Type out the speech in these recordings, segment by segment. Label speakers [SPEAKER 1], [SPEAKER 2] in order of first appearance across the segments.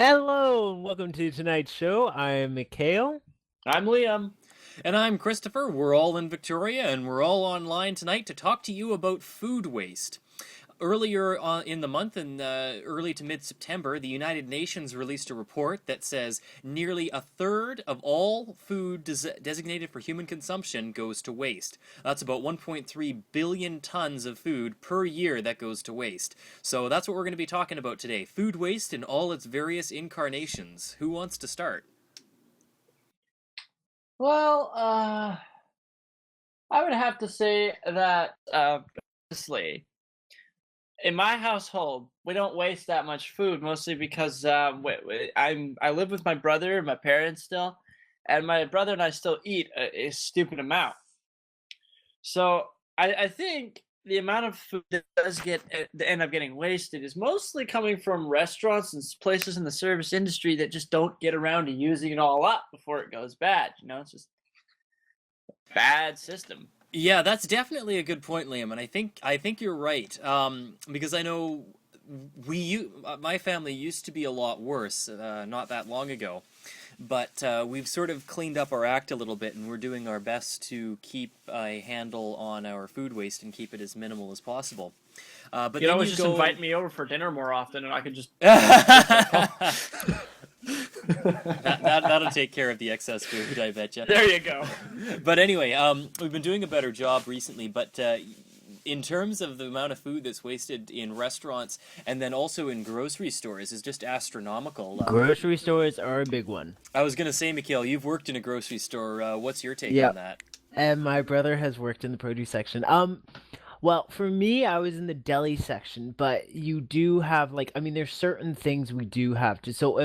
[SPEAKER 1] Hello, and welcome to tonight's show. I'm Mikhail.
[SPEAKER 2] I'm Liam.
[SPEAKER 3] And I'm Christopher. We're all in Victoria, and we're all online tonight to talk to you about food waste. Earlier in the month, in early to mid September, the United Nations released a report that says nearly a third of all food designated for human consumption goes to waste. That's about 1.3 billion tons of food per year that goes to waste. So that's what we're going to be talking about today, food waste in all its various incarnations. Who wants to start?
[SPEAKER 2] Well, I would have to say that, honestly, in my household, we don't waste that much food, mostly because I live with my brother and my parents still, and my brother and I still eat a stupid amount. So I think the amount of food that does end up getting wasted is mostly coming from restaurants and places in the service industry that just don't get around to using it all up before it goes bad. It's just bad system.
[SPEAKER 3] Yeah, that's definitely a good point, Liam, and I think you're right. Because I know my family used to be a lot worse, not that long ago, but we've sort of cleaned up our act a little bit, and we're doing our best to keep a handle on our food waste and keep it as minimal as possible. But
[SPEAKER 2] You can
[SPEAKER 3] then
[SPEAKER 2] always
[SPEAKER 3] you
[SPEAKER 2] just
[SPEAKER 3] go.
[SPEAKER 2] invite me over for dinner more often, and I could just
[SPEAKER 3] That'll take care of the excess food, I bet you.
[SPEAKER 2] there you go.
[SPEAKER 3] But anyway, we've been doing a better job recently. But in terms of the amount of food that's wasted in restaurants and then also in grocery stores is just astronomical.
[SPEAKER 1] Grocery stores are a big one.
[SPEAKER 3] I was gonna say, Mikhail, you've worked in a grocery store. What's your take on
[SPEAKER 1] Yep.
[SPEAKER 3] that?
[SPEAKER 1] And my brother has worked in the produce section. Well, for me, I was in the deli section, but you do have there's certain things we do have to. So,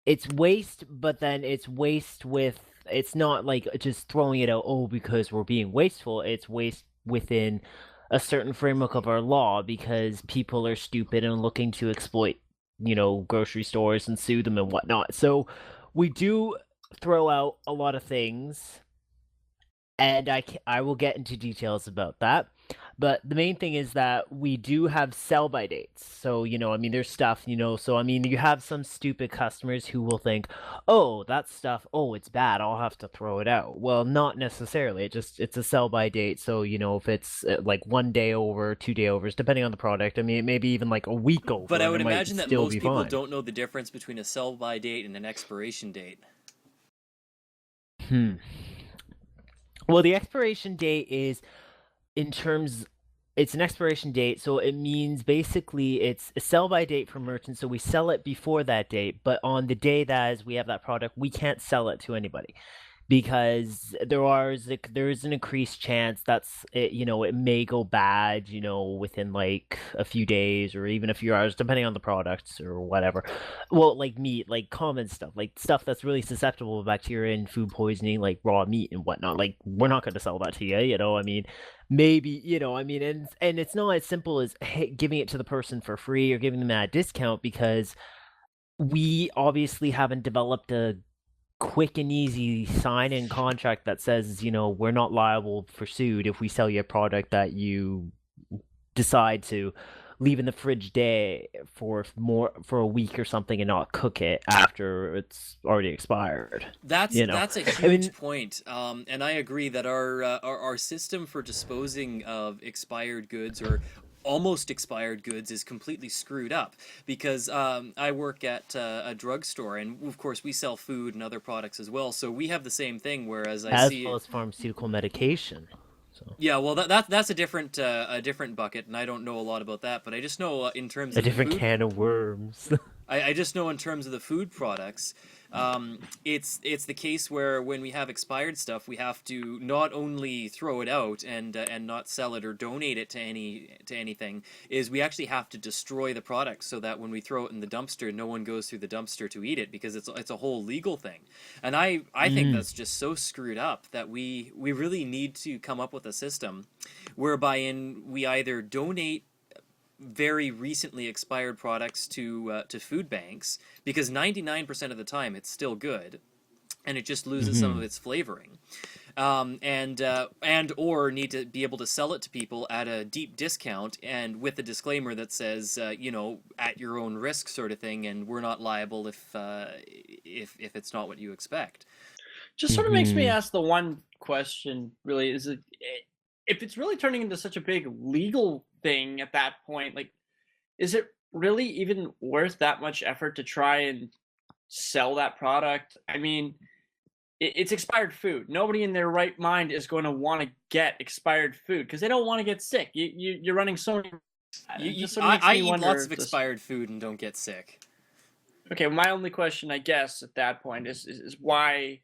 [SPEAKER 1] it's waste, but then it's waste with. It's not like just throwing it out. Oh, because we're being wasteful. It's waste within a certain framework of our law because people are stupid and looking to exploit, grocery stores and sue them and whatnot. So we do throw out a lot of things, and I will get into details about that. But the main thing is that we do have sell by dates. So, there's stuff, so you have some stupid customers who will think, "Oh, that stuff, oh, it's bad. I'll have to throw it out." Well, not necessarily. It's a sell by date. So, if it's like 1 day over, 2 day overs, depending on the product. It may be even like a week
[SPEAKER 3] But
[SPEAKER 1] over
[SPEAKER 3] I
[SPEAKER 1] and it
[SPEAKER 3] would
[SPEAKER 1] might
[SPEAKER 3] imagine that
[SPEAKER 1] still be
[SPEAKER 3] most people
[SPEAKER 1] fine.
[SPEAKER 3] don't know the difference between a sell-by date and an expiration date.
[SPEAKER 1] Hmm. Well, the expiration date is in terms it's an expiration date, so it means basically it's a sell by date for merchants, so we sell it before that date, but on the day that is we have that product, we can't sell it to anybody because there is an increased chance that's it, it may go bad, within like a few days or even a few hours depending on the products or whatever. Well, like meat, like common stuff, like stuff that's really susceptible to bacteria and food poisoning, like raw meat and whatnot. Like we're not going to sell that to you, maybe, and it's not as simple as, hey, giving it to the person for free or giving them that discount because we obviously haven't developed a quick and easy sign in contract that says, we're not liable for suit if we sell you a product that you decide to leave in the fridge day for a week or something and not cook it after it's already expired.
[SPEAKER 3] That's
[SPEAKER 1] You know,
[SPEAKER 3] that's a
[SPEAKER 1] I mean,
[SPEAKER 3] huge point, and I agree that our system for disposing of expired goods or almost expired goods is completely screwed up because I work at a drugstore, and of course we sell food and other products as well. So we have the same thing. Whereas I
[SPEAKER 1] as well
[SPEAKER 3] see,
[SPEAKER 1] as pharmaceutical medication. So
[SPEAKER 3] yeah, well that's a different bucket, and I don't know a lot about that, but I just know in terms
[SPEAKER 1] a
[SPEAKER 3] of the
[SPEAKER 1] different
[SPEAKER 3] food.
[SPEAKER 1] can of worms.
[SPEAKER 3] I just know in terms of the food products, it's the case where when we have expired stuff, we have to not only throw it out and not sell it or donate it to anything, is we actually have to destroy the product so that when we throw it in the dumpster, no one goes through the dumpster to eat it because it's a whole legal thing, and I think
[SPEAKER 1] Mm.
[SPEAKER 3] that's just so screwed up that we really need to come up with a system whereby we either donate very recently expired products to food banks because 99% of the time it's still good and it just loses some
[SPEAKER 1] Hmm.
[SPEAKER 3] of its flavoring. and or need to be able to sell it to people at a deep discount and with a disclaimer that says, at your own risk sort of thing, and we're not liable if it's not what you expect.
[SPEAKER 2] Just sort of makes me ask the one question, really, is it, if it's really turning into such a big legal thing at that point, like, is it really even worth that much effort to try and sell that product? I mean, it's expired food. Nobody in their right mind is going to want to get expired food because they don't want to get sick. You're running so many.
[SPEAKER 3] I eat lots of expired food and don't get sick.
[SPEAKER 2] Okay, my only question, I guess, at that point is why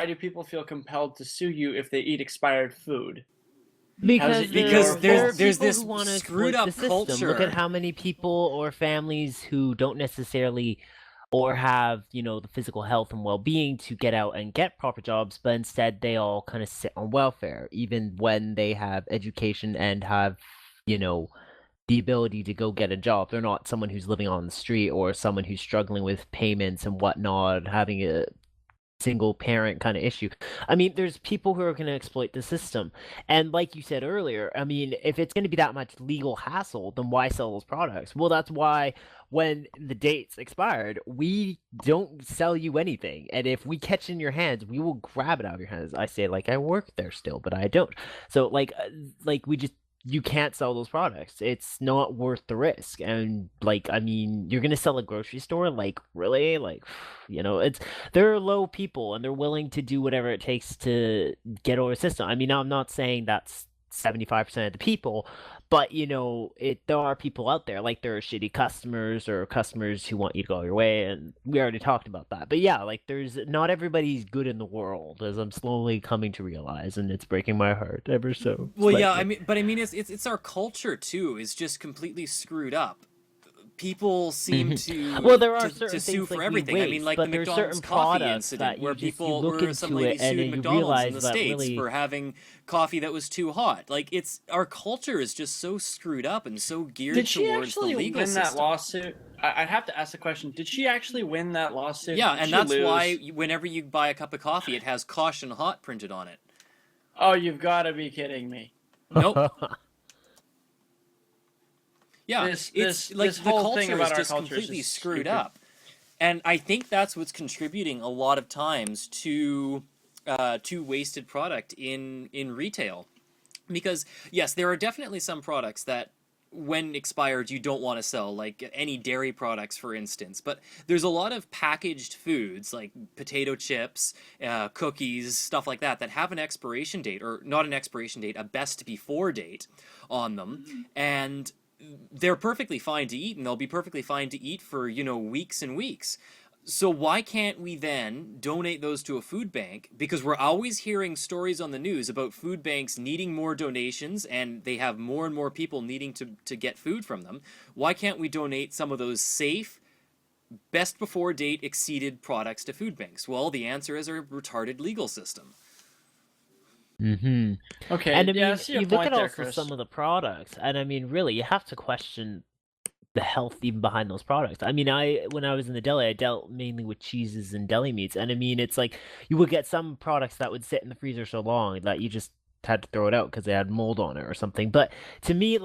[SPEAKER 2] do people feel compelled to sue you if they eat expired food?
[SPEAKER 1] Because
[SPEAKER 3] there's this
[SPEAKER 1] screwed
[SPEAKER 3] screwed up culture.
[SPEAKER 1] Look at how many people or families who don't necessarily or have, the physical health and well-being to get out and get proper jobs, but instead they all kind of sit on welfare, even when they have education and have, the ability to go get a job. They're not someone who's living on the street or someone who's struggling with payments and whatnot, having a single parent kind of issue. I mean, there's people who are going to exploit the system. And like you said earlier, I mean, if it's going to be that much legal hassle, then why sell those products? Well, that's why when the date's expired, we don't sell you anything. And if we catch it in your hands, we will grab it out of your hands. I say, like, I work there still, but I don't. So, you can't sell those products. It's not worth the risk. And you're gonna sell a grocery store? Like, really? Like, they're low people and they're willing to do whatever it takes to get over the system. I mean, I'm not saying that's 75% of the people, but there are people out there, like there are shitty customers or customers who want you to go your way, and we already talked about that. But yeah, there's not everybody's good in the world, as I'm slowly coming to realize, and it's breaking my heart ever so
[SPEAKER 3] well
[SPEAKER 1] slightly.
[SPEAKER 3] Yeah, it's our culture too is just completely screwed up. People seem to
[SPEAKER 1] there are
[SPEAKER 3] to sue
[SPEAKER 1] things
[SPEAKER 3] for
[SPEAKER 1] like
[SPEAKER 3] everything.
[SPEAKER 1] Waste,
[SPEAKER 3] I mean, like
[SPEAKER 1] but
[SPEAKER 3] the
[SPEAKER 1] there's
[SPEAKER 3] McDonald's
[SPEAKER 1] certain
[SPEAKER 3] coffee
[SPEAKER 1] products
[SPEAKER 3] incident where some lady sued McDonald's in the States for having coffee that was too hot. Like, it's our culture is just so screwed up and so geared towards the legal system.
[SPEAKER 2] That lawsuit? I'd have to ask the question. Did she actually win that lawsuit?
[SPEAKER 3] Yeah, and that's why whenever you buy a cup of coffee, it has "Caution Hot" printed on it.
[SPEAKER 2] Oh, you've got to be kidding me!
[SPEAKER 3] Nope. Yeah,
[SPEAKER 2] this
[SPEAKER 3] the
[SPEAKER 2] whole
[SPEAKER 3] culture
[SPEAKER 2] thing about
[SPEAKER 3] is
[SPEAKER 2] our
[SPEAKER 3] just
[SPEAKER 2] culture
[SPEAKER 3] completely
[SPEAKER 2] is just
[SPEAKER 3] screwed
[SPEAKER 2] stupid.
[SPEAKER 3] up, and I think that's what's contributing a lot of times to wasted product in retail. Because yes, there are definitely some products that, when expired, you don't want to sell, like any dairy products, for instance. But there's a lot of packaged foods, like potato chips, cookies, stuff like that, that have an expiration date, or not an expiration date, a best before date on them, and they're perfectly fine to eat, and they'll be perfectly fine to eat for, weeks and weeks. So why can't we then donate those to a food bank? Because we're always hearing stories on the news about food banks needing more donations, and they have more and more people needing to get food from them. Why can't we donate some of those safe, best before date exceeded products to food banks? Well, the answer is a retarded legal system.
[SPEAKER 2] Okay,
[SPEAKER 1] And I
[SPEAKER 2] yeah, I
[SPEAKER 1] mean,
[SPEAKER 2] see your
[SPEAKER 1] you look
[SPEAKER 2] point
[SPEAKER 1] at
[SPEAKER 2] there,
[SPEAKER 1] also
[SPEAKER 2] Chris.
[SPEAKER 1] some of the products, and I mean, really, you have to question the health even behind those products. I mean, when I was in the deli, I dealt mainly with cheeses and deli meats, and I mean, it's like you would get some products that would sit in the freezer so long that you just had to throw it out because they had mold on it or something. But to me,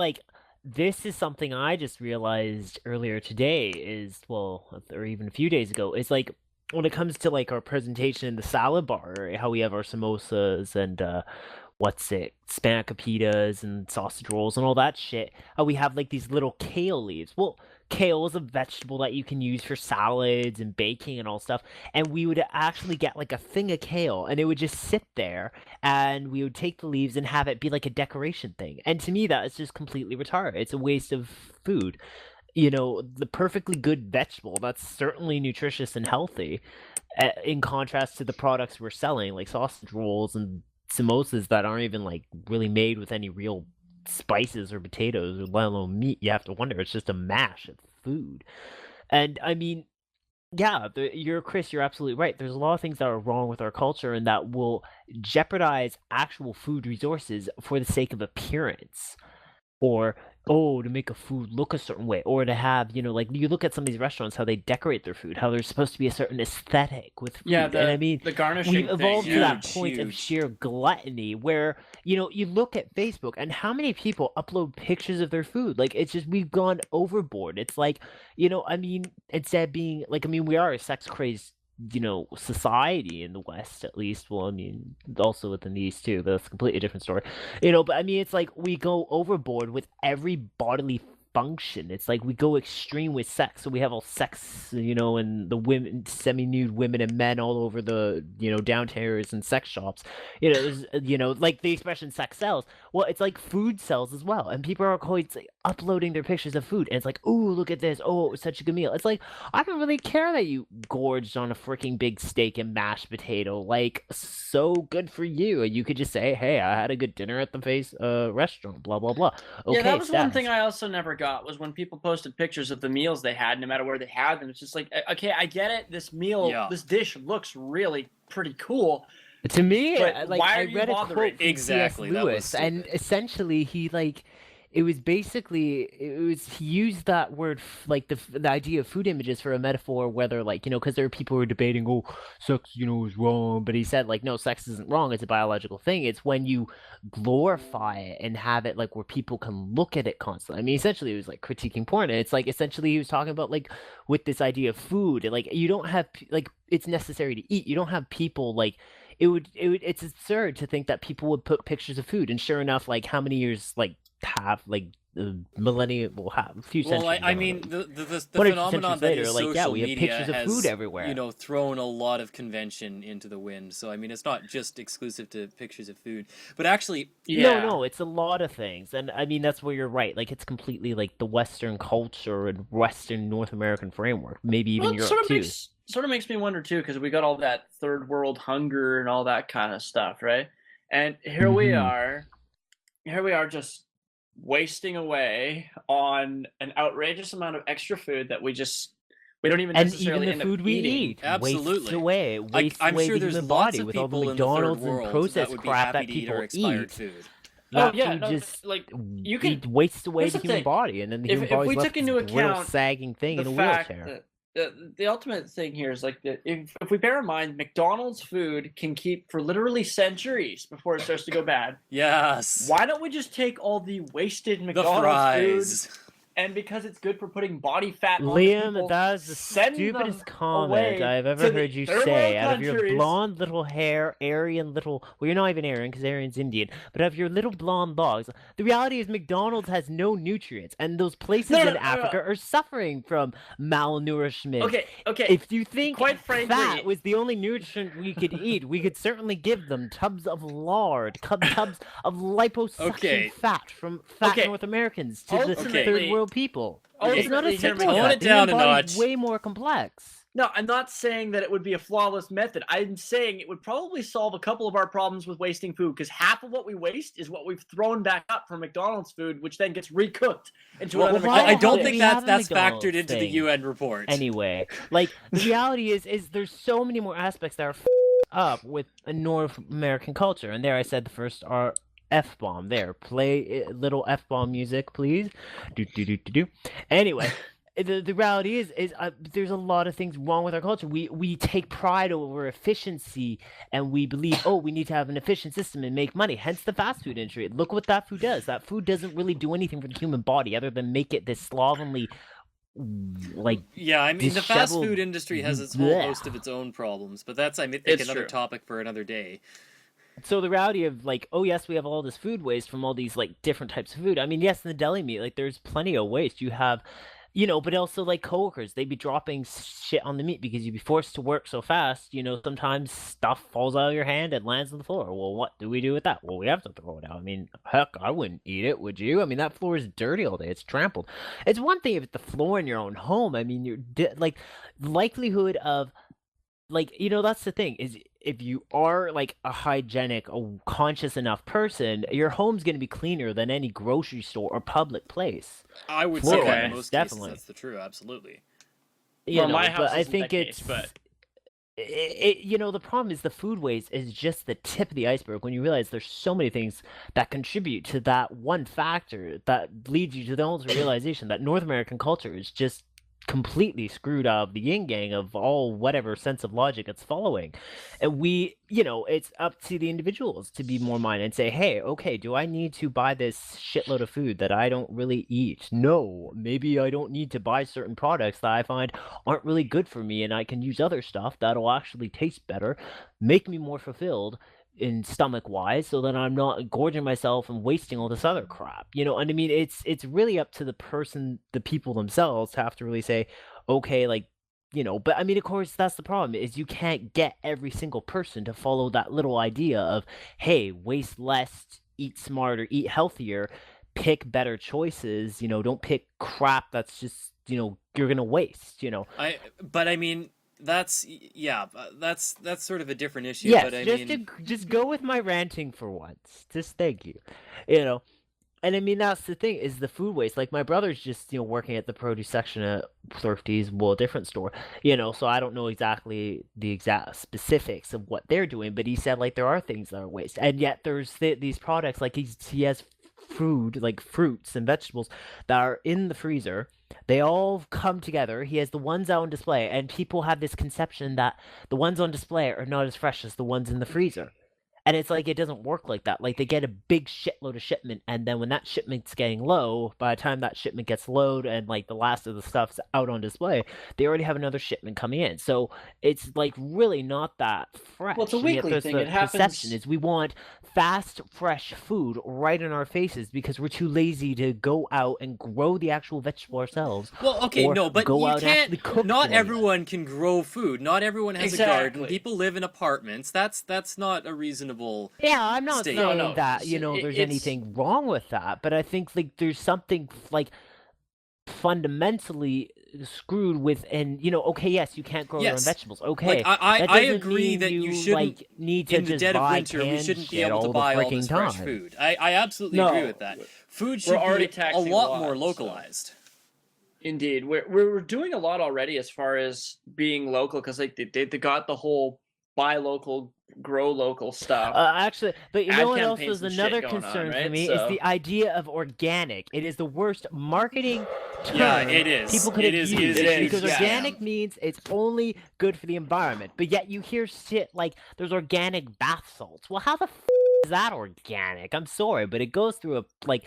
[SPEAKER 1] this is something I just realized earlier today or even a few days ago, is like when it comes to our presentation in the salad bar, how we have our samosas and spanakopita and sausage rolls and all that shit. We have these little kale leaves. Well, kale is a vegetable that you can use for salads and baking and all stuff. And we would actually get a thing of kale, and it would just sit there, and we would take the leaves and have it be like a decoration thing. And to me, that is just completely retarded. It's a waste of food. The perfectly good vegetable that's certainly nutritious and healthy, in contrast to the products we're selling, like sausage rolls and samosas that aren't even really made with any real spices or potatoes, or let alone meat. You have to wonder, it's just a mash of food. And I mean, yeah, Chris, you're absolutely right. There's a lot of things that are wrong with our culture and that will jeopardize actual food resources for the sake of appearance, or oh, to make a food look a certain way, or to have, like you look at some of these restaurants, how they decorate their food, how there's supposed to be a certain aesthetic with
[SPEAKER 2] Yeah,
[SPEAKER 1] food. And I
[SPEAKER 2] the
[SPEAKER 1] mean,
[SPEAKER 2] the
[SPEAKER 1] we've
[SPEAKER 2] garnishing thing.
[SPEAKER 1] evolved to
[SPEAKER 2] Yeah.
[SPEAKER 1] that
[SPEAKER 3] Huge,
[SPEAKER 1] point of
[SPEAKER 3] huge.
[SPEAKER 1] sheer gluttony where, you look at Facebook and how many people upload pictures of their food. Like, it's just, we've gone overboard. It's like, I mean, instead of being like, I mean, we are a sex crazed society in the West, at least. Well, I mean, also within the East too, but that's a completely different story. But I mean, it's like we go overboard with every bodily function. It's like we go extreme with sex. So we have all sex, and the women, semi-nude women and men all over the, downstairs and sex shops. There's, like the expression sex sells. Well, it's like food sells as well. And people are always like, uploading their pictures of food. And it's like, ooh, look at this. Oh, it was such a good meal. It's like, I don't really care that you gorged on a freaking big steak and mashed potato. Like, so good for you. And you could just say, hey, I had a good dinner at the face restaurant, blah, blah, blah.
[SPEAKER 2] Yeah,
[SPEAKER 1] Okay,
[SPEAKER 2] that was one thing
[SPEAKER 1] stats.
[SPEAKER 2] I also never got was when people posted pictures of the meals they had, no matter where they had them. It's just like, okay, I get it. This meal,
[SPEAKER 3] Yeah.
[SPEAKER 2] this dish looks really pretty cool,
[SPEAKER 1] To me,
[SPEAKER 2] but
[SPEAKER 1] like
[SPEAKER 2] why
[SPEAKER 1] I
[SPEAKER 2] are you
[SPEAKER 1] read a
[SPEAKER 2] bothering?
[SPEAKER 1] quote from
[SPEAKER 3] Exactly,
[SPEAKER 1] C.S.
[SPEAKER 3] that was
[SPEAKER 1] Lewis, and
[SPEAKER 3] stupid.
[SPEAKER 1] essentially he used that word like the idea of food images for a metaphor, whether like because there are people who are debating, oh, sex is wrong, but he said like no, sex isn't wrong, it's a biological thing. It's when you glorify it and have it like where people can look at it constantly. I mean, essentially it was like critiquing porn, and it's like essentially he was talking about like with this idea of food, like you don't have like it's necessary to eat. You don't have people like it's absurd to think that people would put pictures of food, and sure enough, like how many years like have like the millennium will have a few
[SPEAKER 3] Well,
[SPEAKER 1] centuries
[SPEAKER 3] I
[SPEAKER 1] on
[SPEAKER 3] mean,
[SPEAKER 1] them.
[SPEAKER 3] the
[SPEAKER 1] One or two
[SPEAKER 3] phenomenon
[SPEAKER 1] centuries
[SPEAKER 3] that
[SPEAKER 1] later,
[SPEAKER 3] is
[SPEAKER 1] like yeah,
[SPEAKER 3] social
[SPEAKER 1] we have
[SPEAKER 3] media
[SPEAKER 1] pictures of food
[SPEAKER 3] has,
[SPEAKER 1] everywhere.
[SPEAKER 3] thrown a lot of convention into the wind. So, I mean, it's not just exclusive to pictures of food. But actually,
[SPEAKER 1] No,
[SPEAKER 2] Yeah.
[SPEAKER 1] no, it's a lot of things, and I mean that's where you're right. Like it's completely like the Western culture and Western North American framework, maybe
[SPEAKER 2] Well,
[SPEAKER 1] even
[SPEAKER 2] it
[SPEAKER 1] Europe too.
[SPEAKER 2] sort of makes me wonder too, because we got all that third world hunger and all that kind of stuff, right? And
[SPEAKER 1] Hmm.
[SPEAKER 2] here we are just wasting away on an outrageous amount of extra food that we don't even
[SPEAKER 1] And even
[SPEAKER 2] necessarily
[SPEAKER 1] the
[SPEAKER 2] end up
[SPEAKER 1] food we
[SPEAKER 2] eating.
[SPEAKER 1] eat wastes
[SPEAKER 3] absolutely.
[SPEAKER 1] away. It wastes
[SPEAKER 3] I'm
[SPEAKER 1] away
[SPEAKER 3] sure
[SPEAKER 1] the
[SPEAKER 3] there's
[SPEAKER 1] human
[SPEAKER 3] lots
[SPEAKER 1] body
[SPEAKER 3] of
[SPEAKER 1] with all the
[SPEAKER 3] people in the third
[SPEAKER 1] McDonald's and
[SPEAKER 3] world that
[SPEAKER 1] processed
[SPEAKER 3] would be
[SPEAKER 1] crap
[SPEAKER 3] happy
[SPEAKER 1] that
[SPEAKER 3] to eat our
[SPEAKER 1] people
[SPEAKER 3] expired
[SPEAKER 1] eat.
[SPEAKER 3] food.
[SPEAKER 2] Oh
[SPEAKER 1] That
[SPEAKER 2] yeah,
[SPEAKER 1] food
[SPEAKER 2] no,
[SPEAKER 1] just
[SPEAKER 2] like you can.
[SPEAKER 1] wastes away
[SPEAKER 2] Here's
[SPEAKER 1] the
[SPEAKER 2] the
[SPEAKER 1] human
[SPEAKER 2] thing:
[SPEAKER 1] body, and then the human
[SPEAKER 2] if
[SPEAKER 1] body's
[SPEAKER 2] we
[SPEAKER 1] left
[SPEAKER 2] took
[SPEAKER 1] as this
[SPEAKER 2] into
[SPEAKER 1] brittle,
[SPEAKER 2] account
[SPEAKER 1] sagging thing
[SPEAKER 2] the
[SPEAKER 1] in a
[SPEAKER 2] fact
[SPEAKER 1] wheelchair.
[SPEAKER 2] that the ultimate thing here is like that if we bear in mind McDonald's food can keep for literally centuries before it starts to go bad,
[SPEAKER 3] Yes.
[SPEAKER 2] why don't we just take all the wasted
[SPEAKER 3] The
[SPEAKER 2] McDonald's food
[SPEAKER 3] fries.
[SPEAKER 2] and because it's good for putting body fat onto
[SPEAKER 1] Liam,
[SPEAKER 2] people,
[SPEAKER 1] that is the
[SPEAKER 2] send them
[SPEAKER 1] stupidest comment
[SPEAKER 2] away
[SPEAKER 1] I've ever
[SPEAKER 2] to the
[SPEAKER 1] heard you
[SPEAKER 2] third
[SPEAKER 1] say.
[SPEAKER 2] world
[SPEAKER 1] Out of your
[SPEAKER 2] countries?
[SPEAKER 1] blonde little hair, Aryan little. Well, you're not even Aryan because Aryan's Indian. But out of your little blonde logs, the reality is McDonald's has no nutrients, and those places
[SPEAKER 2] No, no,
[SPEAKER 1] in
[SPEAKER 2] no, no.
[SPEAKER 1] Africa are suffering from malnourishment.
[SPEAKER 2] Okay, okay.
[SPEAKER 1] If you think
[SPEAKER 2] Quite
[SPEAKER 1] fat
[SPEAKER 2] frankly,
[SPEAKER 1] was the only nutrient we could eat, we could certainly give them tubs of lard, tubs of liposuction
[SPEAKER 3] Okay.
[SPEAKER 1] fat from fat
[SPEAKER 2] Okay.
[SPEAKER 1] North Americans to the
[SPEAKER 3] Okay.
[SPEAKER 1] third world people.
[SPEAKER 3] Okay.
[SPEAKER 1] It's not as
[SPEAKER 2] ultimately, hear me
[SPEAKER 1] simple as
[SPEAKER 3] Tone
[SPEAKER 2] out.
[SPEAKER 1] that.
[SPEAKER 3] it
[SPEAKER 1] The human
[SPEAKER 3] down a
[SPEAKER 1] body's
[SPEAKER 3] notch.
[SPEAKER 1] way more complex.
[SPEAKER 2] No, I'm not saying that it would be a flawless method. I'm saying it would probably solve a couple of our problems with wasting food because half of what we waste is what we've thrown back up from McDonald's food, which then gets recooked into
[SPEAKER 3] Well,
[SPEAKER 2] another
[SPEAKER 1] why the
[SPEAKER 3] I
[SPEAKER 2] McDonald's
[SPEAKER 1] hell
[SPEAKER 3] don't
[SPEAKER 1] do
[SPEAKER 2] dish.
[SPEAKER 3] think
[SPEAKER 1] we
[SPEAKER 3] that's
[SPEAKER 1] have a
[SPEAKER 3] that's
[SPEAKER 1] McDonald's
[SPEAKER 3] factored into the
[SPEAKER 1] thing?
[SPEAKER 3] UN report.
[SPEAKER 1] Anyway, like the reality is there's so many more aspects that are up with a North American culture, and there I said the first are F bomb. There, play little F bomb music, please. Do do do do do. Anyway. The reality is there's a lot of things wrong with our culture. We take pride over efficiency, and we believe, oh, we need to have an efficient system and make money. Hence the fast food industry. Look what that food does. That food doesn't really do anything for the human body other than make it this slovenly, like
[SPEAKER 3] Yeah, I mean, the fast
[SPEAKER 1] disheveled.
[SPEAKER 3] food industry has its whole
[SPEAKER 1] Blech.
[SPEAKER 3] host of its own problems, but that's, I think,
[SPEAKER 2] It's
[SPEAKER 3] another
[SPEAKER 2] true.
[SPEAKER 3] topic for another day.
[SPEAKER 1] So the reality of like, oh yes, we have all this food waste from all these like different types of food. I mean, yes, in the deli meat, like there's plenty of waste. You have, but also like coworkers, they'd be dropping shit on the meat because you'd be forced to work so fast. Sometimes stuff falls out of your hand and lands on the floor. Well, what do we do with that? Well, we have to throw it out. I mean, heck, I wouldn't eat it, would you? I mean, that floor is dirty all day. It's trampled. It's one thing if it's the floor in your own home. I mean, like likelihood of like that's the thing is if you are like a hygienic a conscious enough person, your home's going to be cleaner than any grocery store or public place
[SPEAKER 3] I would say
[SPEAKER 1] floor
[SPEAKER 3] that in
[SPEAKER 2] Okay.
[SPEAKER 3] most cases
[SPEAKER 1] definitely.
[SPEAKER 3] that's the true, absolutely.
[SPEAKER 2] Well, my house
[SPEAKER 1] But I
[SPEAKER 2] isn't
[SPEAKER 1] think
[SPEAKER 2] that case,
[SPEAKER 1] it's
[SPEAKER 2] but
[SPEAKER 1] the problem is the food waste is just the tip of the iceberg when you realize there's so many things that contribute to that one factor that leads you to the ultimate realization that North American culture is just completely screwed up the yin yang of all whatever sense of logic it's following. And it's up to the individuals to be more minded and say, hey, okay, do I need to buy this shitload of food that I don't really eat? No, maybe I don't need to buy certain products that I find aren't really good for me, and I can use other stuff that'll actually taste better, make me more fulfilled in stomach wise, so that I'm not gorging myself and wasting all this other crap. And I mean, it's really up to the people themselves to have to really say, okay, like, but I mean, of course, that's the problem, is you can't get every single person to follow that little idea of, hey, waste less, eat smarter, eat healthier, pick better choices, don't pick crap that's just, you're gonna waste.
[SPEAKER 3] But I mean, that's sort of a different issue.
[SPEAKER 1] Yes,
[SPEAKER 3] but I
[SPEAKER 1] just
[SPEAKER 3] mean,
[SPEAKER 1] just go with my ranting for once. Just thank you. You know, and I mean, that's the thing, is the food waste. Like, my brother's just, working at the produce section at Thrifty's, well, a different store, so I don't know exactly the exact specifics of what they're doing, but he said, like, there are things that are waste. And yet there's these products, like, he has food, like fruits and vegetables, that are in the freezer. They all come together. He has the ones out on display, and people have this conception that the ones on display are not as fresh as the ones in the freezer. And it's like, it doesn't work like that. Like, they get a big shitload of shipment, and then when that shipment's getting low, by the time that shipment gets low and, like, the last of the stuff's out on display, they already have another shipment coming in. So it's, like, really not that fresh.
[SPEAKER 2] Well, it's a
[SPEAKER 1] And yet
[SPEAKER 2] weekly
[SPEAKER 1] there's
[SPEAKER 2] thing.
[SPEAKER 1] the
[SPEAKER 2] It happens.
[SPEAKER 1] perception is we want fast, fresh food right in our faces because we're too lazy to go out and grow the actual vegetable ourselves.
[SPEAKER 3] well, okay,
[SPEAKER 1] or
[SPEAKER 3] no, but
[SPEAKER 1] go
[SPEAKER 3] you
[SPEAKER 1] out and actually
[SPEAKER 3] can't.
[SPEAKER 1] cook
[SPEAKER 3] Not
[SPEAKER 1] for it.
[SPEAKER 3] everyone can grow food. Not everyone has a garden.
[SPEAKER 2] Exactly.
[SPEAKER 3] People live in apartments. That's not a reasonable.
[SPEAKER 1] Yeah, I'm not
[SPEAKER 3] State.
[SPEAKER 1] saying
[SPEAKER 2] No,
[SPEAKER 1] that,
[SPEAKER 2] it's-
[SPEAKER 1] there's anything wrong with that, but I think, like, there's something, like, fundamentally screwed with, and, okay, yes, you can't grow your own
[SPEAKER 3] Yes.
[SPEAKER 1] vegetables. Okay,
[SPEAKER 3] Like, I
[SPEAKER 1] doesn't
[SPEAKER 3] agree
[SPEAKER 1] mean
[SPEAKER 3] that you
[SPEAKER 1] you
[SPEAKER 3] shouldn't,
[SPEAKER 1] like, need to
[SPEAKER 3] in the
[SPEAKER 1] just
[SPEAKER 3] dead of
[SPEAKER 1] buy
[SPEAKER 3] winter, we
[SPEAKER 1] canned
[SPEAKER 3] shouldn't be
[SPEAKER 1] shit
[SPEAKER 3] able to
[SPEAKER 1] all the
[SPEAKER 3] buy all
[SPEAKER 1] freaking
[SPEAKER 3] this fresh
[SPEAKER 1] time.
[SPEAKER 3] food. I absolutely
[SPEAKER 2] No,
[SPEAKER 3] agree with that. Food
[SPEAKER 2] we're
[SPEAKER 3] should
[SPEAKER 2] already
[SPEAKER 3] be a
[SPEAKER 2] taxing a
[SPEAKER 3] lot
[SPEAKER 2] lot,
[SPEAKER 3] more
[SPEAKER 2] so-
[SPEAKER 3] localized.
[SPEAKER 2] Indeed, we're doing a lot already as far as being local, because like they got the whole buy local, grow local stuff.
[SPEAKER 1] Actually, but you
[SPEAKER 2] Ad
[SPEAKER 1] know what else
[SPEAKER 2] campaigns
[SPEAKER 1] is
[SPEAKER 2] and shit
[SPEAKER 1] another
[SPEAKER 2] going on,
[SPEAKER 1] concern for
[SPEAKER 2] right?
[SPEAKER 1] me is
[SPEAKER 2] So-
[SPEAKER 1] the idea of organic. It is the worst marketing term
[SPEAKER 3] Yeah, it is.
[SPEAKER 1] people could
[SPEAKER 3] It
[SPEAKER 1] have
[SPEAKER 3] is-
[SPEAKER 1] used,
[SPEAKER 3] it is a huge
[SPEAKER 1] because
[SPEAKER 2] scam.
[SPEAKER 1] organic means it's only good for the environment. But yet you hear shit like there's organic bath salts. Well, how the is that organic? I'm sorry, but it goes through a like.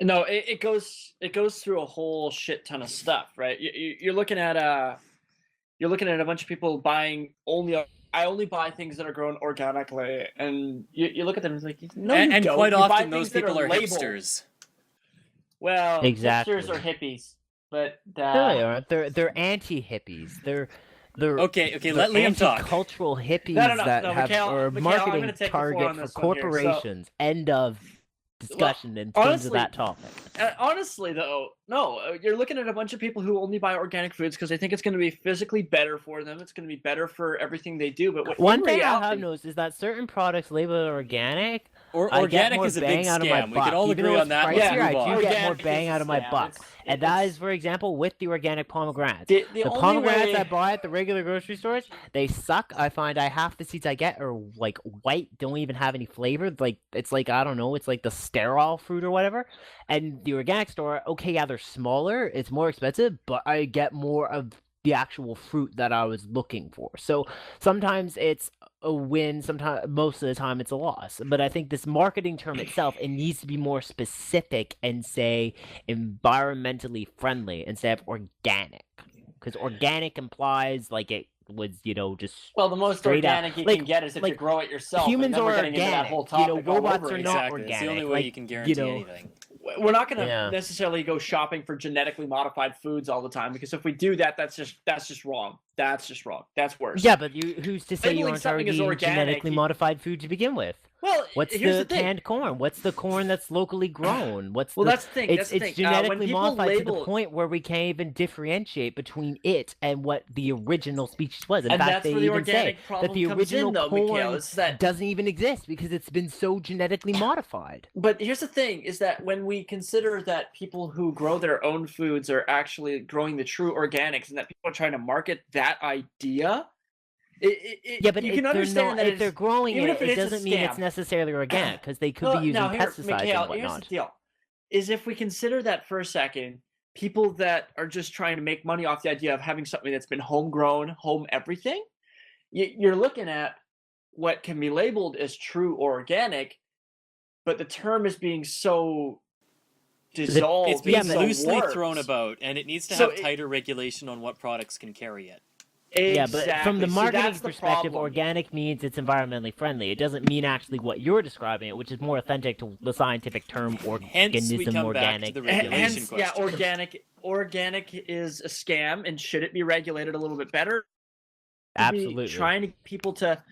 [SPEAKER 2] No, it goes through a whole shit ton of stuff, right? You're looking at a bunch of people buying I only buy things that are grown organically, and you look at them and it's like, no,
[SPEAKER 3] and
[SPEAKER 2] you don't.
[SPEAKER 3] quite
[SPEAKER 2] You buy
[SPEAKER 3] often those
[SPEAKER 2] things that
[SPEAKER 3] people are
[SPEAKER 2] labeled.
[SPEAKER 3] hipsters.
[SPEAKER 2] Well,
[SPEAKER 1] Exactly.
[SPEAKER 2] hipsters are hippies, but
[SPEAKER 1] No, they aren't. They're anti-hippies. They're
[SPEAKER 3] Okay, let Liam talk.
[SPEAKER 1] Cultural hippies
[SPEAKER 2] No,
[SPEAKER 1] that
[SPEAKER 2] no,
[SPEAKER 1] have
[SPEAKER 2] Mikhail,
[SPEAKER 1] or
[SPEAKER 2] I'm
[SPEAKER 1] marketing
[SPEAKER 2] gonna take the floor
[SPEAKER 1] target
[SPEAKER 2] on
[SPEAKER 1] for
[SPEAKER 2] this one here. So-
[SPEAKER 1] corporations. End of discussion in terms
[SPEAKER 2] honestly,
[SPEAKER 1] of that topic.
[SPEAKER 2] Honestly, though, no, you're looking at a bunch of people who only buy organic foods because they think it's going to be physically better for them. It's going to be better for everything they do. But
[SPEAKER 1] One
[SPEAKER 2] in
[SPEAKER 1] thing I
[SPEAKER 2] reality,
[SPEAKER 1] have noticed is that certain products labeled organic,
[SPEAKER 3] Or
[SPEAKER 1] I get
[SPEAKER 3] organic
[SPEAKER 1] more
[SPEAKER 3] is a
[SPEAKER 1] bang
[SPEAKER 3] big
[SPEAKER 1] out of my
[SPEAKER 3] scam. We
[SPEAKER 1] buck.
[SPEAKER 3] can all
[SPEAKER 1] Even
[SPEAKER 3] agree
[SPEAKER 1] though
[SPEAKER 3] on
[SPEAKER 1] it's
[SPEAKER 3] that.
[SPEAKER 1] pricier,
[SPEAKER 3] Let's
[SPEAKER 1] I
[SPEAKER 3] move
[SPEAKER 1] do
[SPEAKER 3] on.
[SPEAKER 1] get more
[SPEAKER 2] Organic is
[SPEAKER 1] bang
[SPEAKER 2] a
[SPEAKER 1] out of my
[SPEAKER 2] scam.
[SPEAKER 1] buck.
[SPEAKER 2] It's-
[SPEAKER 1] And that is, for example, with the organic pomegranates.
[SPEAKER 2] the
[SPEAKER 1] The
[SPEAKER 2] only
[SPEAKER 1] pomegranates
[SPEAKER 2] way,
[SPEAKER 1] I buy at the regular grocery stores, they suck. I find half the seeds I get are like white, don't even have any flavor. Like, it's like, I don't know, it's like the sterile fruit or whatever. And the organic store, okay, yeah, they're smaller, it's more expensive, but I get more of the actual fruit that I was looking for. So sometimes it's a win, sometimes most of the time it's a loss. But I think this marketing term itself, it needs to be more specific and say environmentally friendly instead of organic. Because organic implies like it was, just
[SPEAKER 2] well, the most
[SPEAKER 1] straight up.
[SPEAKER 2] organic you
[SPEAKER 1] Like-
[SPEAKER 2] can get is if you
[SPEAKER 1] like,
[SPEAKER 2] grow it yourself.
[SPEAKER 1] humans
[SPEAKER 2] and then we're
[SPEAKER 1] are
[SPEAKER 2] getting into that
[SPEAKER 1] organic,
[SPEAKER 2] whole topic all
[SPEAKER 1] robots
[SPEAKER 2] over
[SPEAKER 1] are
[SPEAKER 2] again.
[SPEAKER 1] not
[SPEAKER 3] Exactly. It's the only
[SPEAKER 1] organic,
[SPEAKER 3] way
[SPEAKER 1] like,
[SPEAKER 3] you can guarantee
[SPEAKER 1] know,
[SPEAKER 3] anything.
[SPEAKER 2] We're not going to
[SPEAKER 1] Yeah.
[SPEAKER 2] necessarily go shopping for genetically modified foods all the time, because if we do that, that's just wrong. That's just wrong. That's worse.
[SPEAKER 1] Yeah, but who's to say you
[SPEAKER 2] Labeling
[SPEAKER 1] aren't
[SPEAKER 2] something
[SPEAKER 1] already
[SPEAKER 2] as
[SPEAKER 1] eating
[SPEAKER 2] organic,
[SPEAKER 1] genetically
[SPEAKER 2] you-
[SPEAKER 1] modified food to begin with?
[SPEAKER 2] Well,
[SPEAKER 1] What's
[SPEAKER 2] here's
[SPEAKER 1] the
[SPEAKER 2] the thing.
[SPEAKER 1] canned corn? What's the corn that's locally grown? What's
[SPEAKER 2] Well,
[SPEAKER 1] the
[SPEAKER 2] that's the thing.
[SPEAKER 1] it's
[SPEAKER 2] That's the
[SPEAKER 1] it's
[SPEAKER 2] thing.
[SPEAKER 1] genetically
[SPEAKER 2] When people
[SPEAKER 1] modified to the
[SPEAKER 2] label,
[SPEAKER 1] point where we can't even differentiate between it and what the original species was. In
[SPEAKER 2] and
[SPEAKER 1] fact,
[SPEAKER 2] that's
[SPEAKER 1] they
[SPEAKER 2] where the
[SPEAKER 1] even say
[SPEAKER 2] organic
[SPEAKER 1] that
[SPEAKER 2] problem
[SPEAKER 1] the
[SPEAKER 2] comes
[SPEAKER 1] original
[SPEAKER 2] in, though,
[SPEAKER 1] corn
[SPEAKER 2] Mikhail. It's that.
[SPEAKER 1] doesn't even exist because it's been so genetically modified.
[SPEAKER 2] But here's the thing: is that when we consider that people who grow their own foods are actually growing the true organics, and that people are trying to market that that idea.
[SPEAKER 1] Yeah, but
[SPEAKER 2] you
[SPEAKER 1] if
[SPEAKER 2] can
[SPEAKER 1] they're
[SPEAKER 2] understand
[SPEAKER 1] not,
[SPEAKER 2] that
[SPEAKER 1] if they're growing
[SPEAKER 2] even
[SPEAKER 1] it,
[SPEAKER 2] if
[SPEAKER 1] it
[SPEAKER 2] is a
[SPEAKER 1] doesn't mean it's
[SPEAKER 2] scam.
[SPEAKER 1] necessarily organic because they could
[SPEAKER 2] Well,
[SPEAKER 1] be using
[SPEAKER 2] now here,
[SPEAKER 1] pesticides
[SPEAKER 2] Mikhail,
[SPEAKER 1] and
[SPEAKER 2] here's the
[SPEAKER 1] whatnot.
[SPEAKER 2] deal: is if we consider that for a second, people that are just trying to make money off the idea of having something that's been homegrown, home everything, you're looking at what can be labeled as true or organic, but the term is being so dissolved.
[SPEAKER 3] It's being
[SPEAKER 2] so
[SPEAKER 3] loosely
[SPEAKER 2] warped.
[SPEAKER 3] thrown about, and it needs to
[SPEAKER 2] So
[SPEAKER 3] have tighter regulation on what products can carry it.
[SPEAKER 1] Yeah, but from the
[SPEAKER 2] See,
[SPEAKER 1] marketing
[SPEAKER 2] that's the
[SPEAKER 1] perspective,
[SPEAKER 2] problem.
[SPEAKER 1] organic means it's environmentally friendly. It doesn't mean actually what you're describing it, which is more authentic to the scientific term
[SPEAKER 3] Hence, we
[SPEAKER 1] organism
[SPEAKER 3] come
[SPEAKER 1] organic.
[SPEAKER 3] back to the regulation
[SPEAKER 2] Hence,
[SPEAKER 3] question.
[SPEAKER 2] organic is a scam, and should it be regulated a little bit better?
[SPEAKER 1] Absolutely.
[SPEAKER 2] Trying to get people to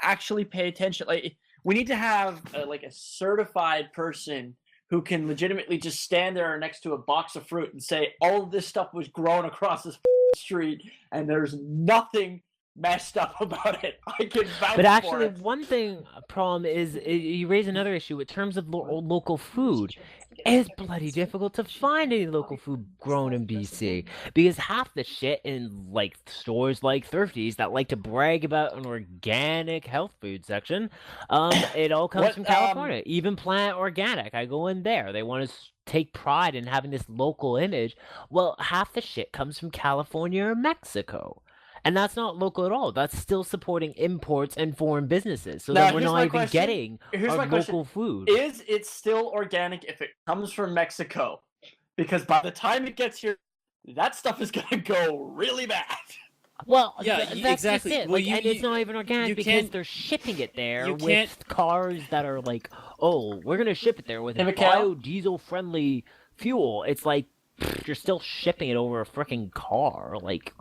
[SPEAKER 2] actually pay attention. Like, we need to have like a certified person who can legitimately just stand there next to a box of fruit and say all of this stuff was grown across this street and there's nothing messed up about it. I can vouch
[SPEAKER 1] But actually,
[SPEAKER 2] for it.
[SPEAKER 1] one thing problem is you raise another issue in terms of local food. It's bloody difficult to find any local food grown in BC because half the shit in like stores like Thrifties that like to brag about an organic health food section, it all comes from California. Even Plant Organic, I go in there. They want to take pride in having this local image. Well, half the shit comes from California or Mexico. And that's not local at all. That's still supporting imports and foreign businesses. So then we're not even getting our local food.
[SPEAKER 2] Is it still organic if it comes from Mexico? Because by the time it gets here, that stuff is going to go really bad.
[SPEAKER 1] Well,
[SPEAKER 3] yeah,
[SPEAKER 1] that's
[SPEAKER 3] exactly.
[SPEAKER 1] just it.
[SPEAKER 3] Well,
[SPEAKER 1] and it's not even organic because they're shipping it there with cars that are like, oh, we're going to ship it there with biodiesel-friendly fuel. It's like, you're still shipping it over a freaking car. Like...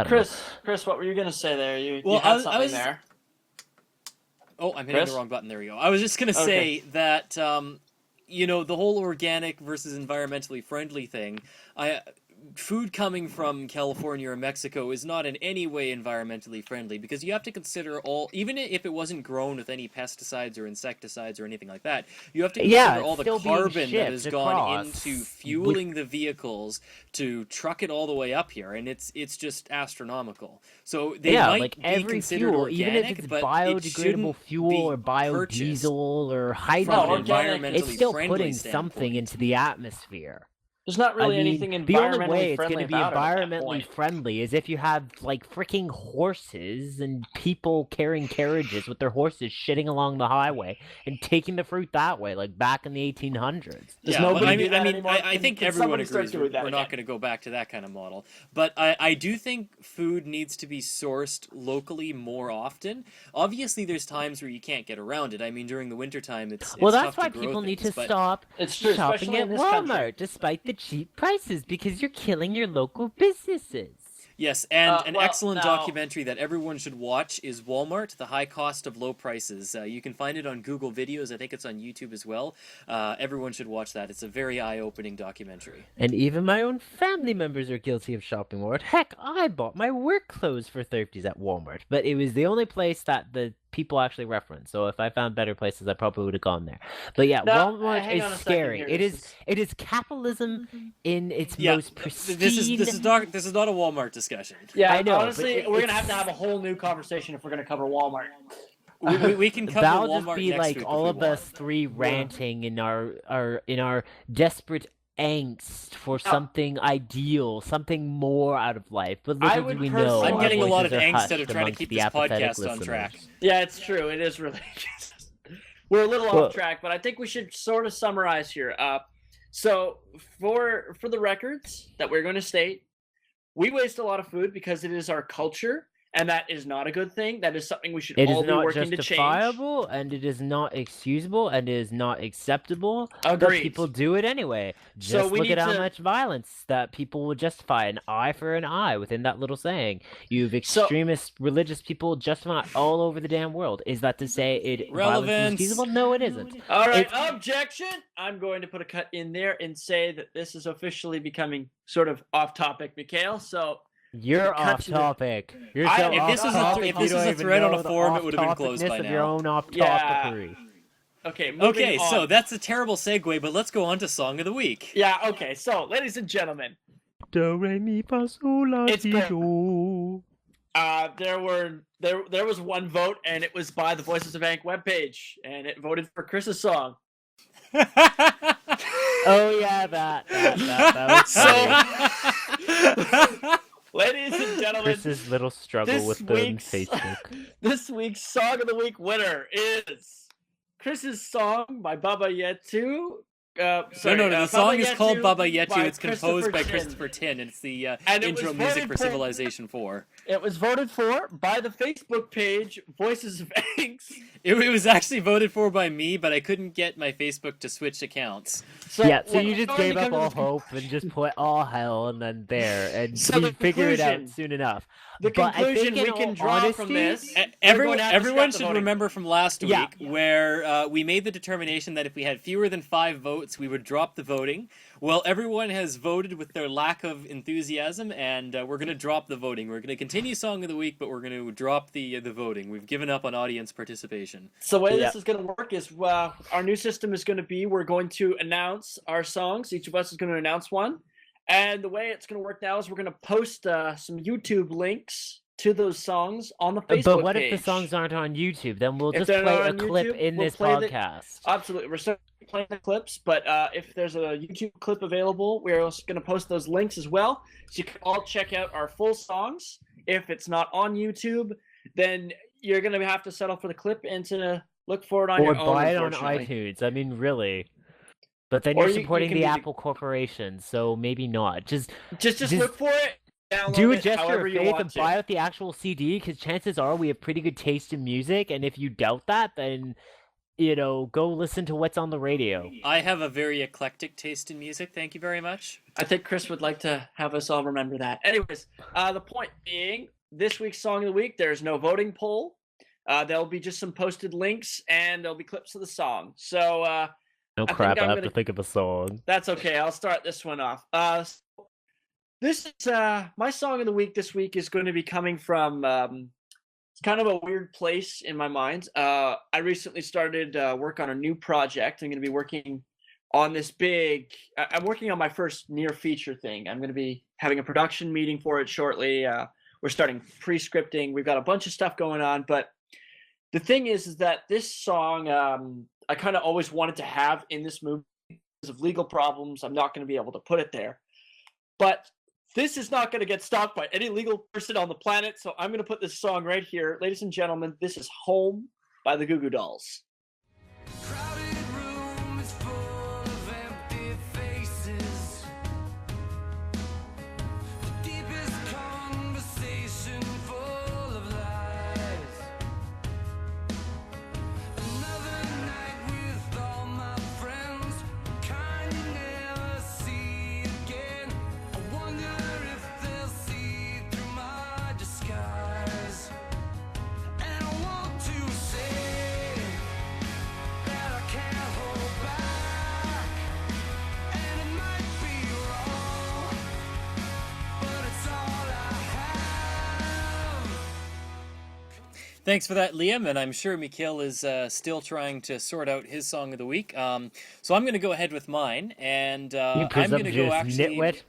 [SPEAKER 2] Chris, what were you gonna say there? You had something there.
[SPEAKER 3] Oh, I'm hitting the wrong button. There we go. I was just gonna say that the whole organic versus environmentally friendly thing. Food coming from California or Mexico is not in any way environmentally friendly because you have to consider even if it wasn't grown with any pesticides or insecticides or anything like that, you have to consider all the carbon that has gone into fueling the vehicles to truck it all the way up here, and it's just astronomical. So they might be considered
[SPEAKER 1] fuel,
[SPEAKER 3] organic,
[SPEAKER 1] even if it's
[SPEAKER 3] but
[SPEAKER 1] biodegradable fuel or biodiesel or hydrogen, it's still putting something into the atmosphere.
[SPEAKER 2] There's not really anything environmentally friendly.
[SPEAKER 1] The only way it's going to be environmentally friendly is if you have like freaking horses and people carrying carriages with their horses shitting along the highway and taking the fruit that way, like back in the 1800s.
[SPEAKER 3] I think everyone agrees we're not going to go back to that kind of model. But I do think food needs to be sourced locally more often. Obviously, there's times where you can't get around it. I mean, during the wintertime, it's
[SPEAKER 1] well, that's
[SPEAKER 3] tough
[SPEAKER 1] why
[SPEAKER 3] to
[SPEAKER 1] people
[SPEAKER 3] grow
[SPEAKER 1] need
[SPEAKER 3] things,
[SPEAKER 1] to stop shopping at Walmart, despite the cheap prices, because you're killing your local businesses.
[SPEAKER 3] Yes, and an excellent documentary that everyone should watch is Walmart, The High Cost of Low Prices. You can find it on Google Videos. I think it's on YouTube as well. Everyone should watch that. It's a very eye-opening documentary.
[SPEAKER 1] And even my own family members are guilty of shopping Walmart. Heck, I bought my work clothes for Thrifties at Walmart, but it was the only place that the people actually reference. So if I found better places, I probably would have gone there. But yeah, Walmart is scary. It is capitalism in its most pristine.
[SPEAKER 3] This is not a Walmart discussion.
[SPEAKER 2] Yeah, I know. Honestly, we're gonna have to have a whole new conversation if we're gonna cover Walmart.
[SPEAKER 3] We can cover
[SPEAKER 1] That'll
[SPEAKER 3] Walmart
[SPEAKER 1] just be
[SPEAKER 3] next
[SPEAKER 1] like
[SPEAKER 3] week
[SPEAKER 1] all of us three ranting in our desperate angst for something ideal, something more out of life. But little do we know,
[SPEAKER 3] I'm getting a lot of angst out of trying to keep this podcast on track.
[SPEAKER 2] Yeah, it's true. It is really. We're a little off track, but I think we should sort of summarize here. So for the records that we're going to state, we waste a lot of food because it is our culture. And that is not a good thing. That is something we should all be working to change. It is not justifiable,
[SPEAKER 1] and it is not excusable, and it is not acceptable.
[SPEAKER 2] Agreed.
[SPEAKER 1] But people do it anyway. Just look at how much violence that people will justify. An eye for an eye within that little saying. You've extremist religious people justifying all over the damn world. Is that to say violence is excusable? No, it isn't.
[SPEAKER 2] All right, objection! I'm going to put a cut in there and say that this is officially becoming sort of off topic, Mikhail. So...
[SPEAKER 1] You're off topic. You're so
[SPEAKER 3] if this is a thread on a forum, it would have been closed by now.
[SPEAKER 1] Of your own off-topicery.
[SPEAKER 2] Okay,
[SPEAKER 3] so that's a terrible segue, but let's go on to Song of the Week.
[SPEAKER 2] Yeah, okay, so, ladies and gentlemen.
[SPEAKER 1] Do, re, mi, fa, sol, la, ti, do.
[SPEAKER 2] There was one vote, and it was by the Voices of Ank webpage, and it voted for Chris's song.
[SPEAKER 1] Oh yeah, that was funny.
[SPEAKER 2] Ladies and gentlemen,
[SPEAKER 1] Chris's little struggle with the Facebook.
[SPEAKER 2] This week's Song of the Week winner is Chris's song by Baba Yetu.
[SPEAKER 3] The song is called Baba Yetu. It's composed by
[SPEAKER 2] Tin.
[SPEAKER 3] Christopher Tin. It's the
[SPEAKER 2] And
[SPEAKER 3] intro music for Civilization 4.
[SPEAKER 2] It was voted for by the Facebook page Voices of Anks.
[SPEAKER 3] It was actually voted for by me, but I couldn't get my Facebook to switch accounts.
[SPEAKER 1] So you just gave up all hope and just put all hell and then there, and
[SPEAKER 2] so
[SPEAKER 1] you figure it out soon enough.
[SPEAKER 2] The conclusion we can draw from this...
[SPEAKER 3] Everyone should remember from last week where we made the determination that if we had fewer than 5 votes, we would drop the voting. Well, everyone has voted with their lack of enthusiasm, and we're going to drop the voting. We're going to continue Song of the Week, but we're going to drop the voting. We've given up on audience participation.
[SPEAKER 2] So the way this is going to work is our new system is going to be we're going to announce our songs. Each of us is going to announce one. And the way it's going to work now is we're going to post some YouTube links to those songs on the Facebook page.
[SPEAKER 1] But what if the songs aren't on YouTube? Then we'll just play a clip in this podcast.
[SPEAKER 2] Absolutely. We're still playing the clips, but if there's a YouTube clip available, we're also going to post those links as well. So you can all check out our full songs. If it's not on YouTube, then you're going to have to settle for the clip and to look for it on your own.
[SPEAKER 1] Or buy it on iTunes. I mean, really. But then you're supporting the Apple Corporation, so maybe not. Just
[SPEAKER 2] look for it.
[SPEAKER 1] Do a gesture of faith and buy out the actual CD, because chances are we have pretty good taste in music, and if you doubt that, then, go listen to what's on the radio.
[SPEAKER 3] I have a very eclectic taste in music, thank you very much.
[SPEAKER 2] I think Chris would like to have us all remember that. Anyways, the point being, this week's Song of the Week, there's no voting poll. There'll be just some posted links, and there'll be clips of the song. So,
[SPEAKER 1] I have to think of a song.
[SPEAKER 2] That's okay. I'll start this one off. This is my song of the week. This week is going to be coming from it's kind of a weird place in my mind. I recently started work on a new project. I'm going to be working on this I'm working on my first near feature thing. I'm going to be having a production meeting for it shortly. We're starting pre-scripting. We've got a bunch of stuff going on, but the thing is that this song I kind of always wanted to have in this movie because of legal problems. I'm not going to be able to put it there. But this is not going to get stopped by any legal person on the planet, so I'm going to put this song right here. Ladies and gentlemen, this is Home by the Goo Goo Dolls.
[SPEAKER 3] Thanks for that, Liam, and I'm sure Mikhail is still trying to sort out his Song of the Week. So I'm going to go ahead with mine, and I'm going to go actually...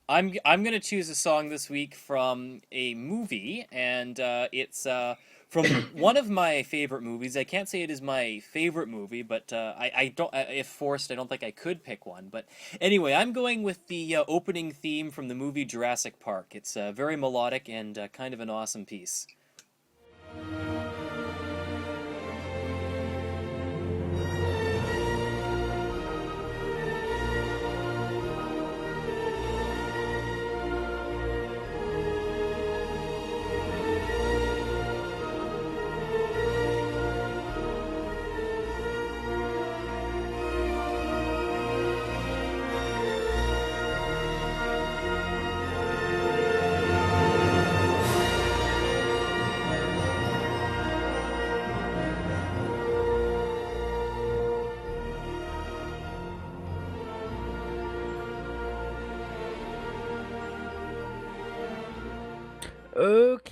[SPEAKER 3] I'm going to choose a song this week from a movie, and it's from one of my favorite movies. I can't say it is my favorite movie, but I don't. If forced, I don't think I could pick one. But anyway, I'm going with the opening theme from the movie Jurassic Park. It's very melodic and kind of an awesome piece.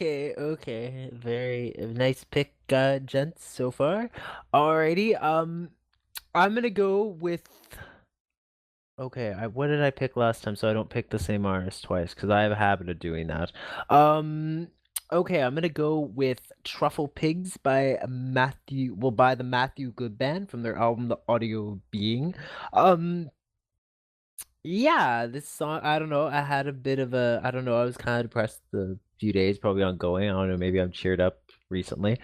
[SPEAKER 1] Okay. Very nice pick, gents, so far. Alrighty, I'm gonna go with... Okay, what did I pick last time so I don't pick the same artist twice, because I have a habit of doing that. Okay, I'm gonna go with Truffle Pigs by by the Matthew Good Band from their album The Audio Being. Um, yeah, this song, I don't know, I had a bit of a, I don't know, I was kind of depressed a few days, probably ongoing. I don't know, maybe I'm cheered up recently.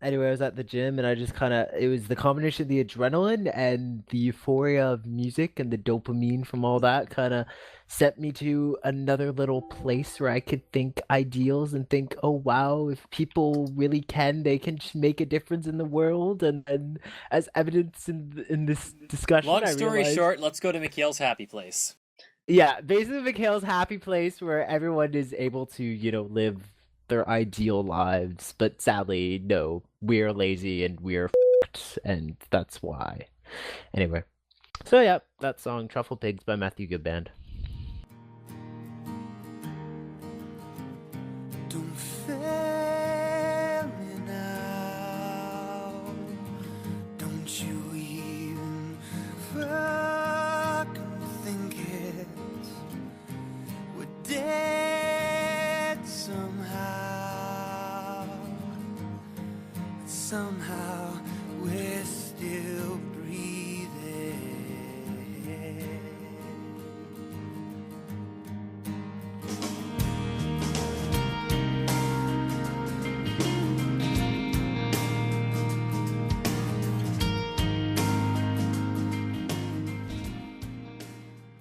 [SPEAKER 1] Anyway, I was at the gym and I just kind of, it was the combination of the adrenaline and the euphoria of music and the dopamine from all that kind of set me to another little place where I could think ideals and think, oh wow, if people really can, they can make a difference in the world. And as evidence in this discussion,
[SPEAKER 3] Long
[SPEAKER 1] I
[SPEAKER 3] story
[SPEAKER 1] realized,
[SPEAKER 3] short, let's go to Mikhail's happy place.
[SPEAKER 1] yeah, basically Mikhail's happy place where everyone is able to, live their ideal lives. But sadly, no, we're lazy and we're f***ed, and that's why. Anyway, so yeah, that song "Truffle Pigs" by Matthew Good Band.
[SPEAKER 4] Don't fail me now. Don't you even fucking think it. We're dead somehow. Somehow we're still breathing.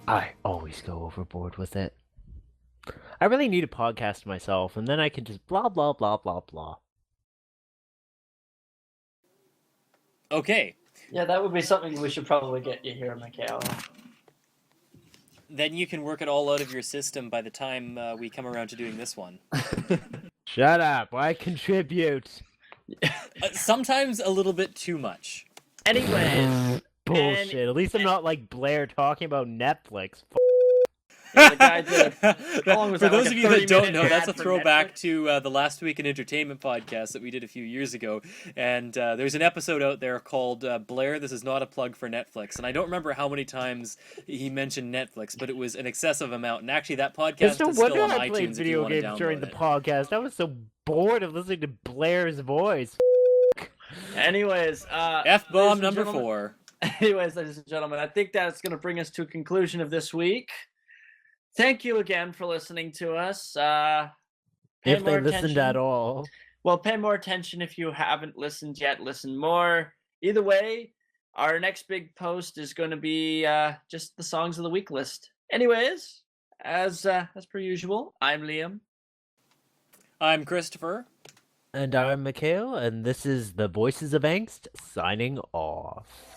[SPEAKER 1] I always go overboard with it. I really need a podcast myself, and then I can just blah blah blah blah blah.
[SPEAKER 3] Okay,
[SPEAKER 2] Yeah, that would be something we should probably get you here, Mikhail.
[SPEAKER 3] then you can work it all out of your system by the time we come around to doing this one.
[SPEAKER 1] Shut up! I contribute.
[SPEAKER 3] Sometimes a little bit too much.
[SPEAKER 2] Anyways,
[SPEAKER 1] Bullshit. At least I'm not like Blair talking about Netflix.
[SPEAKER 2] yeah, the guy did. How long was
[SPEAKER 3] For
[SPEAKER 2] that,
[SPEAKER 3] those
[SPEAKER 2] like
[SPEAKER 3] of
[SPEAKER 2] a
[SPEAKER 3] you that don't
[SPEAKER 2] 30-minute
[SPEAKER 3] know, that's a
[SPEAKER 2] ad for
[SPEAKER 3] throwback
[SPEAKER 2] Netflix?
[SPEAKER 3] to the Last Week in Entertainment podcast that we did a few years ago. And there's an episode out there called Blair, This Is Not a Plug for Netflix. And I don't remember how many times he mentioned Netflix, but it was an excessive amount. And actually, that podcast
[SPEAKER 1] It's no
[SPEAKER 3] is still
[SPEAKER 1] wonder
[SPEAKER 3] on
[SPEAKER 1] I
[SPEAKER 3] iTunes
[SPEAKER 1] played
[SPEAKER 3] if you
[SPEAKER 1] video
[SPEAKER 3] want to
[SPEAKER 1] games during
[SPEAKER 3] download
[SPEAKER 1] the
[SPEAKER 3] it.
[SPEAKER 1] podcast. I was so bored of listening to Blair's voice.
[SPEAKER 2] Anyways,
[SPEAKER 3] F-bomb
[SPEAKER 2] ladies and
[SPEAKER 3] number
[SPEAKER 2] gentlemen-
[SPEAKER 3] 4.
[SPEAKER 2] Anyways, ladies and gentlemen, I think that's going to bring us to a conclusion of this week. Thank you again for listening to us. Pay
[SPEAKER 1] If
[SPEAKER 2] more
[SPEAKER 1] they listened
[SPEAKER 2] attention.
[SPEAKER 1] at all.
[SPEAKER 2] Well, pay more attention if you haven't listened yet. Listen more. Either way, our next big post is going to be just the songs of the week list. Anyways, as per usual, I'm Liam.
[SPEAKER 3] I'm Christopher.
[SPEAKER 1] And I'm Mikhail, and this is the Voices of Angst signing off.